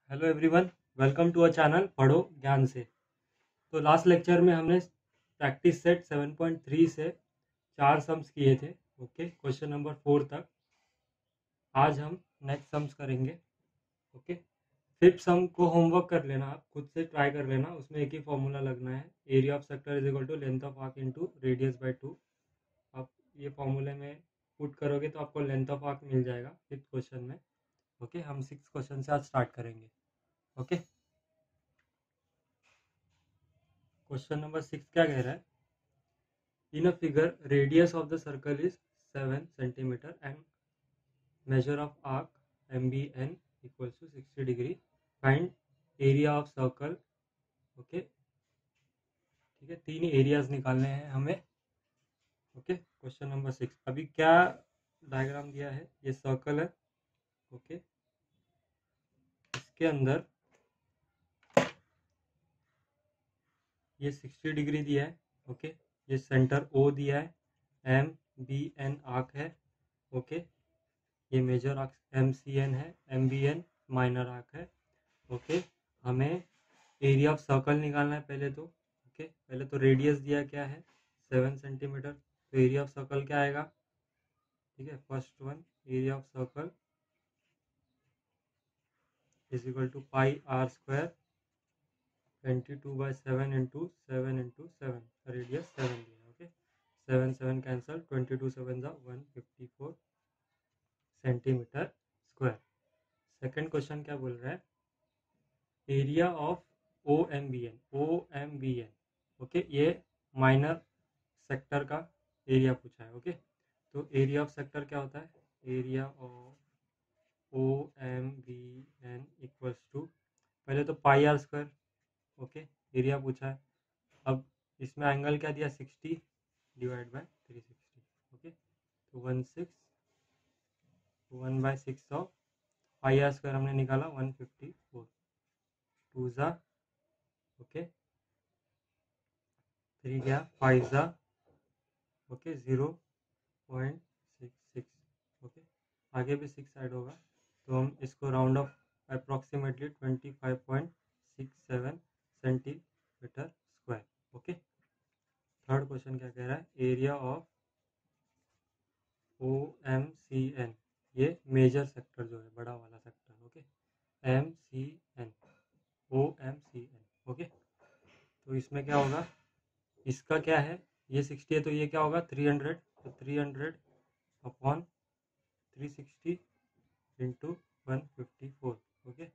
Hello everyone, welcome to a channel पढ़ो ज्ञान से। तो लास्ट लेक्चर में हमने प्रैक्टिस सेट 7.3 से 4 सम्स किए थे। ओके, क्वेश्चन नंबर 4 तक। आज हम नेक्स्ट सम्स करेंगे। ओके, फिफ्थ सम को होमवर्क कर लेना, आप खुद से ट्राई कर लेना। उसमें एक ही फॉर्मूला लगना है, area of sector is equal to length of arc into radius by 2। आप ये फॉर्मूले में पुट करोगे तो आपको लेंथ ऑफ आर्क मिल जाएगा फिफ्थ क्वेश्चन में। ओके, हम 6 क्वेश्चन से आज स्टार्ट करेंगे। ओके, क्वेश्चन नंबर 6 क्या कह रहा है? In a figure, radius of the circle is 7 centimeter and measure of arc MBN equals to 60 degree. Find area of circle. Okay, ठीक है, 3 एरियाज निकालने हैं हमें। Okay, question number 6। अभी क्या डायग्राम दिया है? ये सर्कल है। ओके, इसके अंदर ये 60 डिग्री दिया है। ओके, ये सेंटर O दिया है, MBN आर्क है। ओके, ये मेजर आर्क MCN है, MBN माइनर आर्क है। ओके, हमें एरिया ऑफ सर्कल निकालना है पहले तो। ओके, पहले तो रेडियस दिया क्या है 7 सेंटीमीटर, तो एरिया ऑफ सर्कल क्या आएगा? ठीक है, first one, area of circle is equal to pi are square 22/7 into 7 into 7, radius 7 दिया। ओके, 7 7 कैंसल, 22 7 ज़ा 154 सेंटीमीटर स्क्वायर। सेकेंड क्वेश्चन क्या बोल रहा है? Area of OMBN। ओके, ये माइनर सेक्टर का एरिया पूछा है। ओके, तो एरिया ऑफ सेक्टर क्या होता है? Area of OMBN equals to, पहले तो pi are square. Okay, area पूछा है। अब इसमें एंगल क्या दिया? 60 डिवाइड बाय 360। ओके, तो 1/6 ऑफ पाई आर स्क्वायर हमने निकाला 154, 2 ज़ा ओके 3 गया 5 ज़ा ओके 0.66। ओके, आगे भी 6 ऐड होगा तो हम इसको round of approximately 25.67 centimetre square. Okay, third question क्या कह रहा है? एरिया ऑफ OMCN, ये मेजर सेक्टर जो है, बड़ा वाला sector. Okay, MCN, OMCN। Okay, तो इसमें क्या होगा? इसका क्या है? ये 60 है तो ये क्या होगा? 300, तो 300 अपॉन 360 इंटू 154। ओके,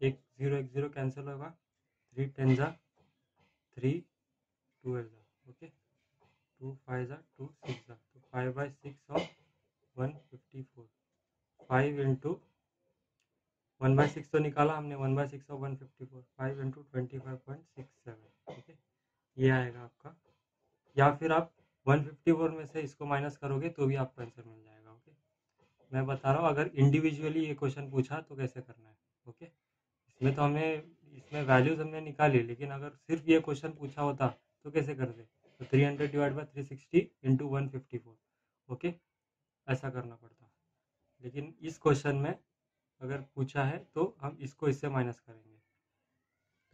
एक जीरो कैंसिल होगा, 3 10 ज़ा 3 12 ज़ा ओके, 2 5 ज़ा 2 6 ज़ा, तो 5/6 ऑफ 154। 5 इंटू 1/6 तो निकाला हमने, 1/6 ऑफ 154, 5 इंटू 25.67। ओके, ये आएगा आपका। या फिर आप 154 में से इसको माइनस करोगे तो भी आपको आंसर मिल जाएगा। ओके, मैं बता रहा हूँ अगर इंडिविजुअली ये क्वेश्चन पूछा तो कैसे करना है। ओके, इसमें तो हमने इसमें वैल्यूज हमने निकाली, लेकिन अगर सिर्फ ये क्वेश्चन पूछा होता तो कैसे करते? तो 300 डिवाइड बाई 360 इंटू 154। ओके, ऐसा करना पड़ता। लेकिन इस क्वेश्चन में अगर पूछा है तो हम इसको इससे माइनस करेंगे,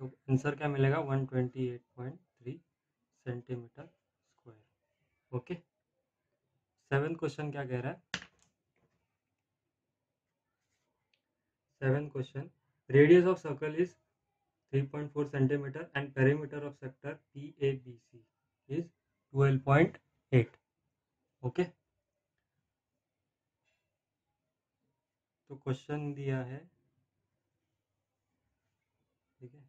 तो आंसर क्या मिलेगा? 128.3 centimetre square. Okay, seventh question क्या कह रहा है? Seventh question, radius of circle is 3.4 centimeter and perimeter of sector PABC is 12.8। Okay, तो क्वेश्चन दिया है, ठीक है,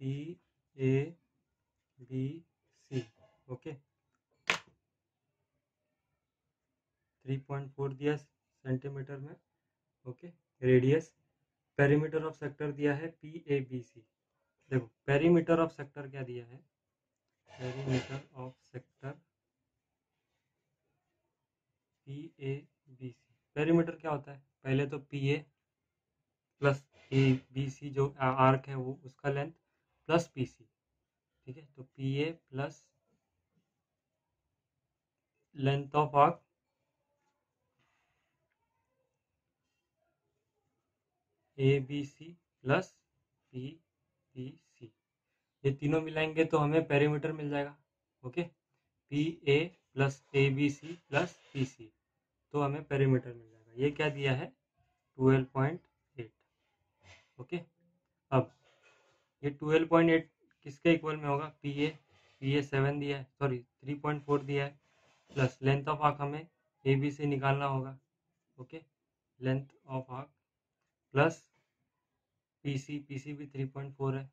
PABC। ओके, 3.4 दिया सेंटीमीटर में। Okay, radius, perimeter of sector दिया है PABC। देखो, पेरीमीटर ऑफ सेक्टर क्या दिया है? Perimeter of sector PABC, perimeter क्या होता है? पहले तो PA प्लस ABC जो आर्क है वो, उसका लेंथ प्लस PC। ठीक है, तो PA plus length of arc A B C plus P B C, ये तीनों मिलाएंगे तो हमें पेरीमीटर मिल जाएगा। Okay, P A plus A B C plus P C, तो हमें पेरीमीटर मिल जाएगा। ये क्या दिया है 12.8। ओके, अब ये 12.8 किसके इक्वल में होगा, पी ए 7 दिया है, सॉरी 3.4 दिया है, प्लस लेंथ ऑफ आर्क हमें ए बी से निकालना होगा। Okay, length of arc plus P C भी 3.4 है,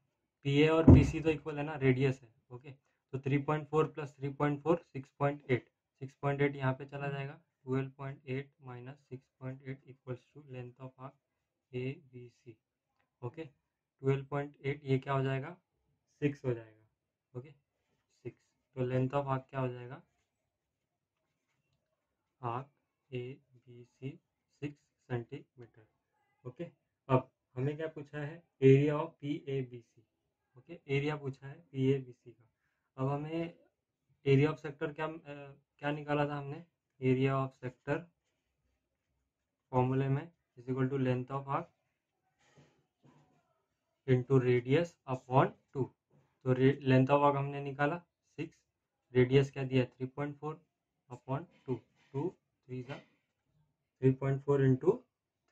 पी ए और पी सी तो इक्वल है ना, रेडियस है। ओके, तो 3.4 प्लस 3.4 6.8, 6.8 यहाँ पे चला जाएगा, 12.8 minus 6.8 equals to length of arc A B C. Okay, 12.8 ये क्या हो जाएगा 6 हो जाएगा। ओके, 6, तो लेंथ ऑफ आर्क क्या हो जाएगा, arc A B C 6 centimetre. Okay, अब हमें क्या पूछा है, area of P A B C. Okay, area पूछा है पी ए बी सी का। अब हमें एरिया ऑफ सेक्टर क्या निकाला था हमने, एरिया ऑफ सेक्टर फॉर्मूले में is equal to length of arc into radius upon 2। तो लेंथ ऑफ आर्क हमने निकाला 6, रेडियस क्या दिया 3.4 अपॉन 2, 2 3 का 3.4 इंटू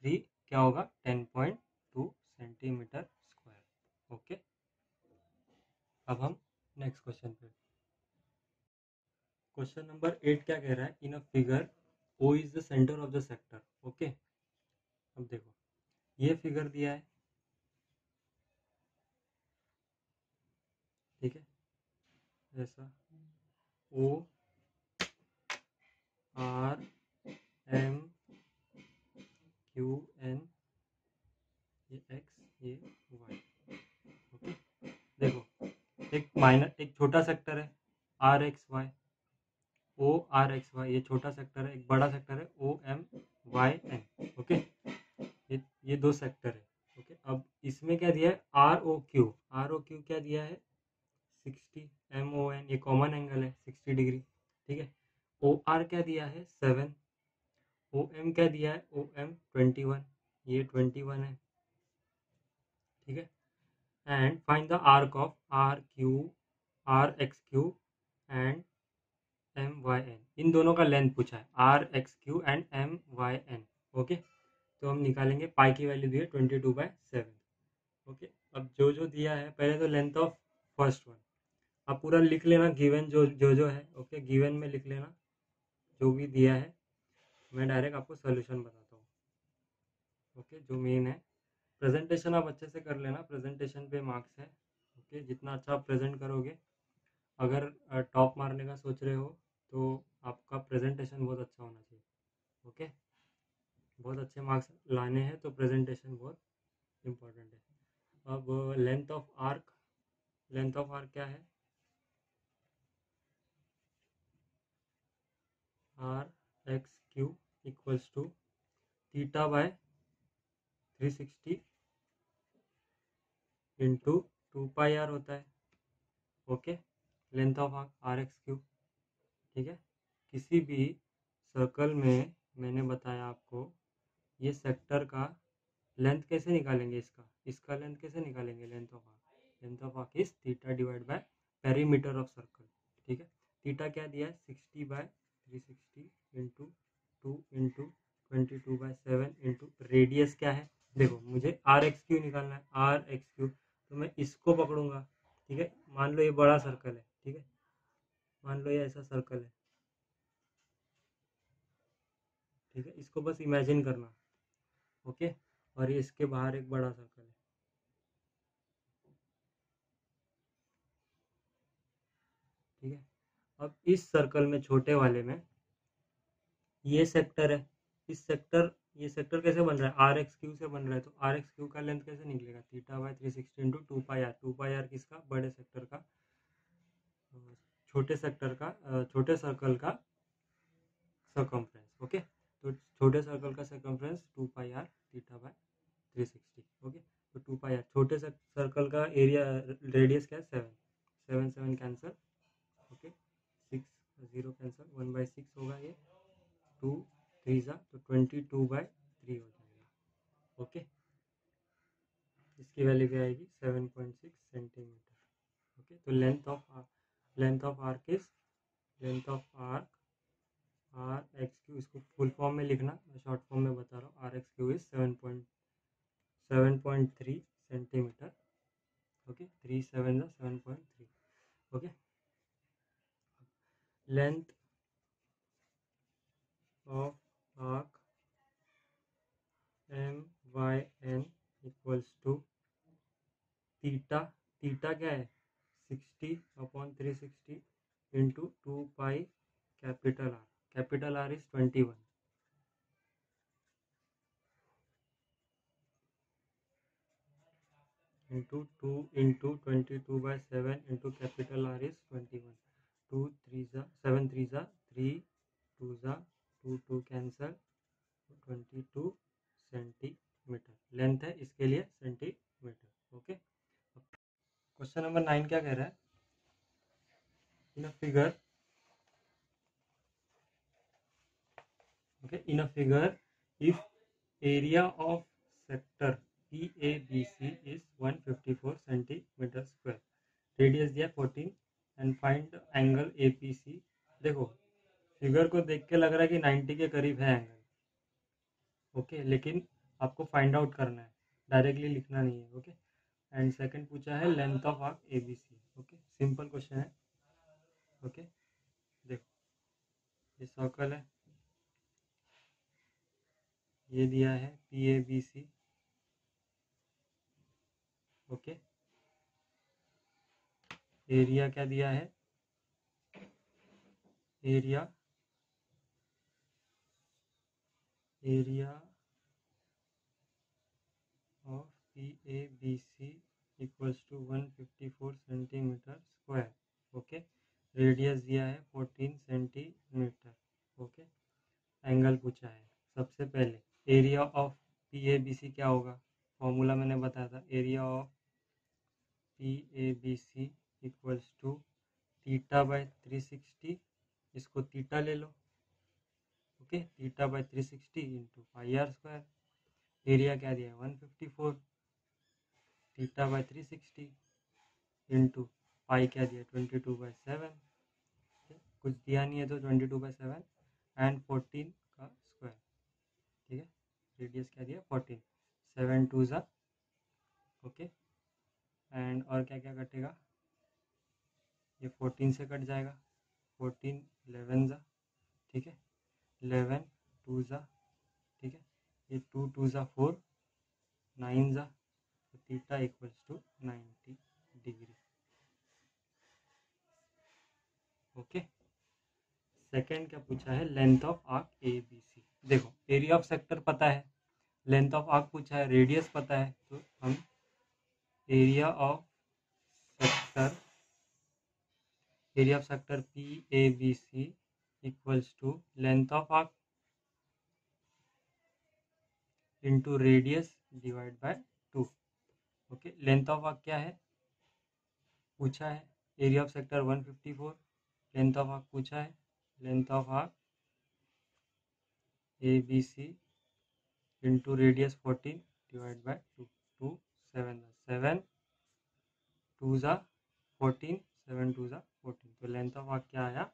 3 क्या होगा 10.2 सेंटीमीटर स्क्वायर। ओके, अब हम नेक्स्ट क्वेश्चन पे, क्वेश्चन नंबर 8 क्या कह रहा है, in a figure O is the centre of the sector. Okay, अब देखो ये फिगर दिया है, ठीक है, ऐसा O R M Q N, ये एक्स ये वाई। ओके, देखो एक छोटा सेक्टर है R X Y, O R X Y, ये छोटा सेक्टर है, एक बड़ा सेक्टर है O M Y N. Okay, ये दो सेक्टर है। ओके, अब इसमें क्या दिया है R O Q, R O Q क्या दिया है 60, एम ओ एन ये कॉमन एंगल है 60 डिग्री। ठीक है, ओ आर क्या दिया है 7, ओ एम क्या दिया है ओ एम 21, ये 21 है। ठीक है, and find the arc of R Q R X Q and M Y N, इन दोनों का लेंथ पूछा है R X Q and M Y N. Okay, तो हम निकालेंगे, पाई की वैल्यू दी है 22/7। ओके, अब जो दिया है पहले तो लेंथ ऑफ फर्स्ट वन आप पूरा लिख लेना, गिवन जो है। ओके, गिवन में लिख लेना जो भी दिया है, मैं डायरेक्ट आपको सोल्यूशन बताता हूँ। ओके, जो मेन है प्रेजेंटेशन आप अच्छे से कर लेना, प्रेजेंटेशन पे मार्क्स है। ओके, जितना अच्छा आप प्रेजेंट करोगे, अगर टॉप मारने का सोच रहे हो तो आपका प्रेजेंटेशन बहुत अच्छा होना चाहिए। ओके, बहुत अच्छे मार्क्स लाने हैं तो प्रेजेंटेशन बहुत इम्पोर्टेंट है। अब length of arc, length of arc क्या है R X Q equals to theta by 360 into 2πr होता है। Okay, length of arc R X Q. ठीक है, किसी भी सर्कल में मैंने बताया आपको ये सेक्टर का लेंथ कैसे निकालेंगे, इसका लेंथ कैसे निकालेंगे, length of arc is theta divide by perimeter of circle. ठीक है, थीटा क्या दिया है 60/360 इंटू 2 इंटू 22/7 इंटू रेडियस क्या है, देखो मुझे आर एक्स क्यू निकालना है, आर एक्स क्यू, तो मैं इसको पकड़ूंगा। ठीक है, मान लो ये बड़ा सर्कल है, ठीक है, मान लो ये ऐसा सर्कल है। ठीक है, इसको बस इमेजिन करना। ओके, और ये इसके बाहर एक बड़ा सर्कल है। ठीक है, अब इस सर्कल में छोटे वाले में ये सेक्टर है, ये सेक्टर कैसे बन रहा है आर एक्स क्यू से बन रहा है, तो आर एक्स क्यू का लेंथ कैसे निकलेगा थीटा/360 इंटू 2πr, 2πr किसका बड़े सेक्टर का, छोटे सर्कल का सर्कमफ्रेंस। ओके, तो छोटे सर्कल का सर्कमफ्रेंस 2πr थीटा/360। ओके, तो 2πr छोटे सर्कल का एरिया रेडियस क्या है 7, 7 7 कैंसिल। ओके, 6 0 कैंसिल, 1/6 होगा ये, 2 3 जा तो 22/3 हो जाएगा। ओके, इसकी वैल्यू क्या आएगी 7.6 सेंटीमीटर। ओके, तो length of arc is R X Q, इसको फुल फॉर्म में लिखना, मैं शॉर्ट फॉर्म में बता रहा हूँ। R X Q is 7.3 centimetre. Okay, 3 7 7.3। Okay, length of arc M Y N equals to theta. Theta क्या है 60/360 into 2 pi capital R. Capital R is 21 into 2 into 22/7 into capital R is 21। 2 3 7 3 3 2 2 2 cancel 22 centimetre length है, इसके लिए centimetre. Okay, question number 9 क्या कह रहा है? In a figure if area of sector PABC is 154 centimeter square, radius दिया 14 and find angle APC। देखो figure को देख के लग रहा है कि 90 के करीब है एंगल। ओके, लेकिन आपको फाइंड आउट करना है, डायरेक्टली लिखना नहीं है। ओके, एंड सेकंड पूछा है length of arc ABC। Okay, simple question है। ओके, देखो ये सर्कल है, ये दिया है PABC। ओके, एरिया क्या दिया है, area of PABC equals to 154 centimetre square. Okay, radius दिया है 14 सेंटीमीटर। ओके, एंगल पूछा है। सबसे पहले एरिया ऑफ PABC क्या होगा, फॉर्मूला मैंने बताया था, area of PABC equals to theta by 360, इसको थीटा ले लो। Okay, theta by 360 into pi are square. Area क्या दिया है 154, थीटा बाय 360 इंटू पाई क्या दिया 22/7, कुछ दिया नहीं है तो 22/7 एंड 14 का स्क्वायर। ठीक है, रेडियस क्या दिया 14, 7 2 ज़ा। ओके, एंड और क्या क्या कटेगा, ये 14 से कट जाएगा, 14 11 ज़ा। ठीक है, 11 2 ज़ा। ठीक है, ये 2 2 ज़ा 4, 9 ज़ा, तो theta equals to 90 degree. Okay, second क्या पूछा है, लेंथ ऑफ आर्क ABC। देखो एरिया ऑफ सेक्टर पता है, लेंथ ऑफ आर्क पूछा है, रेडियस पता है, तो हम area of sector PABC equals to length of arc into radius divide by 2। Okay, length of arc क्या है पूछा है, area of sector 154, length of arc पूछा है, length of arc ABC into radius 14 divide by 2, 2 7 7 2 ज़ा 14, 7 2 ज़ा 14, तो length of arc क्या आया,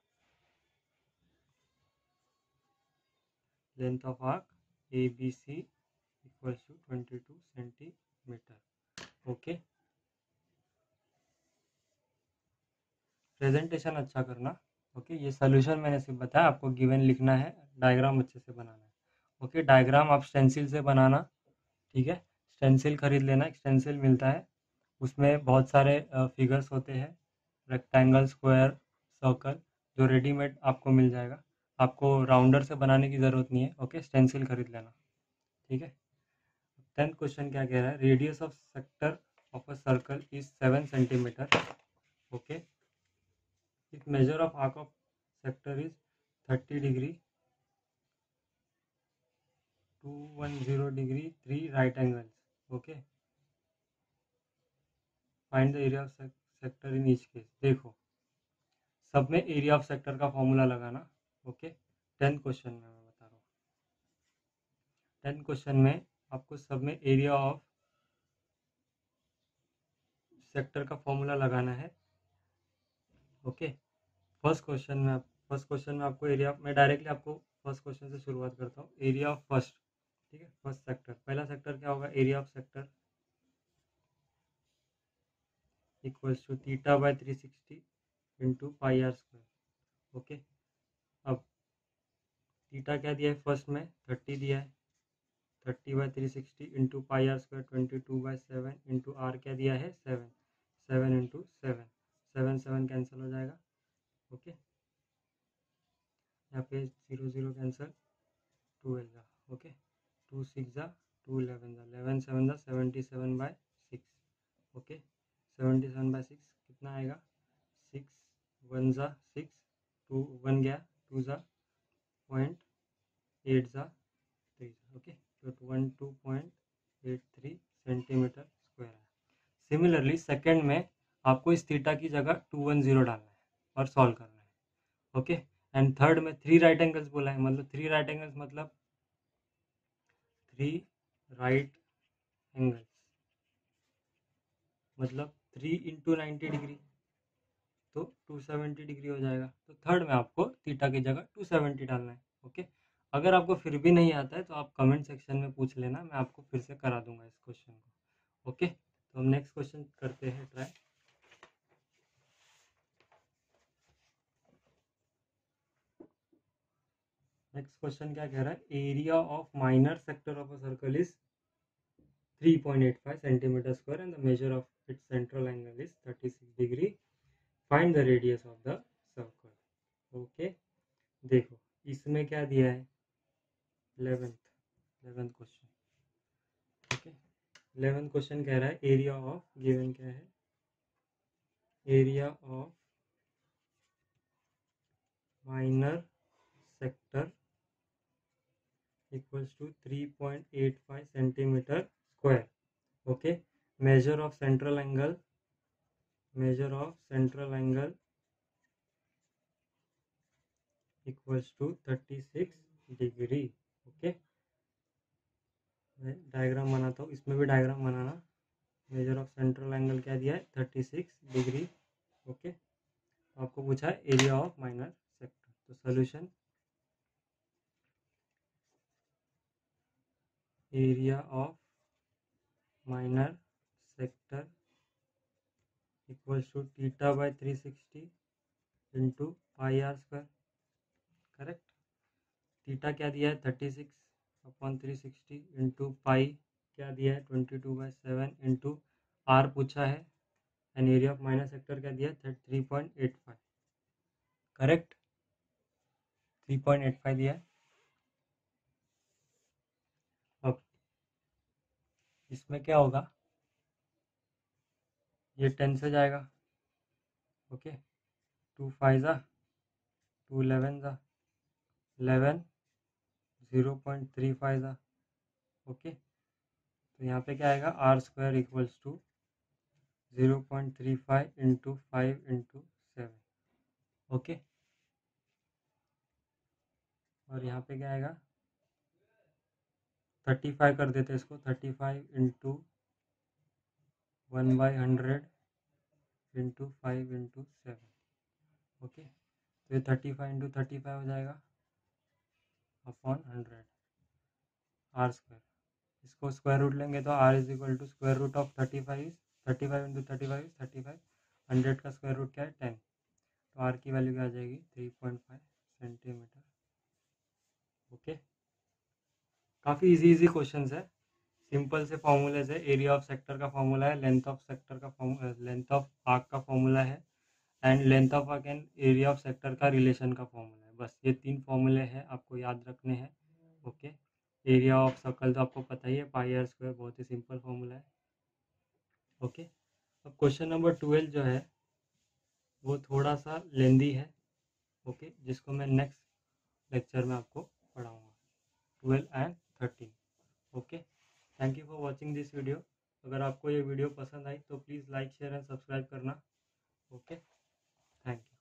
length of arc ABC equals to 22 centimetre. Okay, presentation अच्छा करना। ओके, ये सोल्यूशन मैंने सिर्फ बताया, आपको गिवन लिखना है, डायग्राम अच्छे से बनाना है। ओके, डायग्राम आप स्टेंसिल से बनाना। ठीक है, स्टेंसिल खरीद लेना, स्टेंसिल मिलता है, उसमें बहुत सारे फिगर्स होते हैं, रेक्टेंगल, स्क्वायर, सर्कल, जो रेडीमेड आपको मिल जाएगा, आपको राउंडर से बनाने की ज़रूरत नहीं है। ओके, स्टेंसिल खरीद लेना। ठीक है, 10th क्वेश्चन क्या कह रहा है, radius of sector of a circle is 7 centimetre. Okay, if measure of arc of sector is 30 degree, 210 degree, 3 right angles. Okay, find the area of sector in each case. देखो सब में area of sector का formula लगाना। Okay, 10th question में मैं बता रहा हूँ, 10th क्वेश्चन में आपको सब में एरिया ऑफ सेक्टर का फॉर्मूला लगाना है। ओके, फर्स्ट क्वेश्चन में आपको एरिया, मैं डायरेक्टली आपको फर्स्ट क्वेश्चन से शुरुआत करता हूँ। एरिया ऑफ फर्स्ट, ठीक है, फर्स्ट सेक्टर, पहला सेक्टर क्या होगा, area of sector equals to theta by 360 into pi are square. Okay, अब थीटा क्या दिया है फर्स्ट में, 30 दिया है, 30/360 into pi are square 22/7 into R क्या दिया है 7, 7 इंटू 7, 7 7 कैंसिल हो जाएगा। ओके, यहाँ पे 0 0 कैंसिल, 12 जा, ओके, 2 6 जा, 2 11 जा, 11 7 जा, 77/6। ओके, 77/6 कितना आएगा, 6 1 जा 6, 2 1 गया, 2 जा 0.8 जा 3। ओके, तो 12.83 सेंटीमीटर स्क्वायर है। सिमिलरली सेकंड में आपको इस थीटा की जगह 210 डालना है और सॉल्व करना है। ओके, एंड थर्ड में 3 राइट एंगल्स बोला है, मतलब 3 राइट एंगल्स मतलब 3 राइट एंगल्स मतलब 3 इंटू 90 डिग्री, तो 270 डिग्री हो जाएगा। तो थर्ड में आपको थीटा की जगह 270 डालना है। ओके, अगर आपको फिर भी नहीं आता है तो आप कमेंट सेक्शन में पूछ लेना, मैं आपको फिर से करा दूंगा इस क्वेश्चन को। ओके, तो हम नेक्स्ट क्वेश्चन करते हैं ट्राई। नेक्स्ट क्वेश्चन क्या कह रहा है, area of minor sector of a circle is 3.85 centimetre square and the measure of its central angle is 36 degree, find the radius of the circle. Okay, देखो इसमें क्या दिया है, 11th question. Okay, 11th question कह रहा है area of, given क्या है, area of minor sector equals to 3.85 centimetre square. Okay, measure of central angle equals to 36 degree. Okay, मैं डायग्राम बनाता हूँ, इसमें भी डायग्राम बनाना। मेजर ऑफ सेंट्रल एंगल क्या दिया है, 36 डिग्री। ओके, आपको पूछा है एरिया ऑफ माइनर सेक्टर, तो solution, area of minor sector equals to theta by 360 into pi are square. Correct, theta क्या दिया है 36/360 इंटू पाई क्या दिया है 22/7 इंटू आर पूछा है, and area of minor sector क्या दिया है 3.85। करेक्ट, 3.85 दिया है। अब इसमें क्या होगा, ये 10 से जाएगा। ओके, 2 5 जा, 2 11 जा, 11 0.35 जा। ओके, तो यहाँ पे क्या आएगा, R square equals to 0.35 into 5 into 7। Okay, और यहाँ पे क्या आएगा, 35 कर देते इसको, 35 इंटू 1/100 इंटू 5 इंटू 7। ओके, तो ये 35 इंटू 35 हो जाएगा अपॉन 100 आर स्क्वायर। इसको स्क्वायर रूट लेंगे तो R is equal to square root of 35 into 35 35, 100 का स्क्वायर रूट क्या है 10, तो आर की वैल्यू क्या आ जाएगी 3.5 सेंटीमीटर। ओके, काफ़ी इजी क्वेश्चन है, सिंपल से फॉर्मूले है। एरिया ऑफ सेक्टर का फॉर्मूला है, लेंथ ऑफ सेक्टर का लेंथ ऑफ आर्क का फॉर्मूला है, and length of arc and area of sector का रिलेशन का फॉर्मूला है। बस ये 3 फॉर्मूले हैं, आपको याद रखने हैं। ओके, एरिया ऑफ सर्कल तो आपको पता ही है, पाई आर स्क्वायर, बहुत ही सिंपल फॉर्मूला है। ओके, अब क्वेश्चन नंबर 12 जो है वो थोड़ा सा लेंदी है। ओके, जिसको मैं नेक्स्ट लेक्चर में आपको पढ़ाऊँगा, 12 and 13। Okay, thank you for watching this video. अगर आपको ये वीडियो पसंद आई तो please like share and subscribe करना। Okay, thank you.